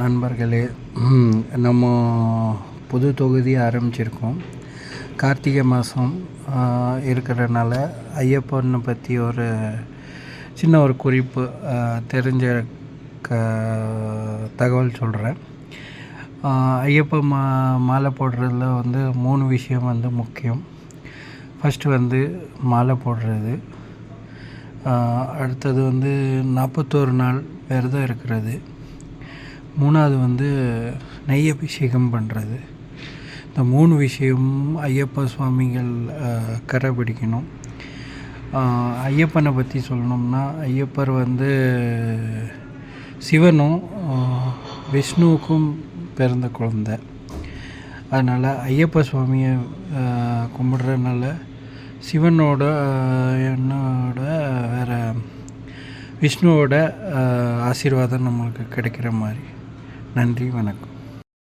நண்பர்களே, நம்ம புது தொகுதி ஆரம்பிச்சிருக்கோம். கார்த்திகை மாதம் இருக்கிறனால ஐயப்பனை பற்றி ஒரு சின்ன ஒரு குறிப்பு தெரிஞ்ச தகவல் சொல்கிறேன். ஐயப்ப மாலை போடுறதுல 3 விஷயம் முக்கியம். ஃபஸ்ட்டு மாலை போடுறது, அடுத்தது 41 நாள் விரதம் இருக்கிறது, 3வது நெய் அபிஷேகம் பண்ணுறது. இந்த 3 விஷயமும் ஐயப்ப சுவாமிகள் கடைபிடிக்கணும். ஐயப்பனை பற்றி சொல்லணும்னா, ஐயப்பர் சிவனும் விஷ்ணுவுக்கும் பிறந்த குழந்தை. அதனால் ஐயப்ப சுவாமியை கும்பிட்றதுனால சிவனோட வேறு விஷ்ணுவோட ஆசீர்வாதம் நம்மளுக்கு கிடைக்கிற மாதிரி. நன்றி, வணக்கம்.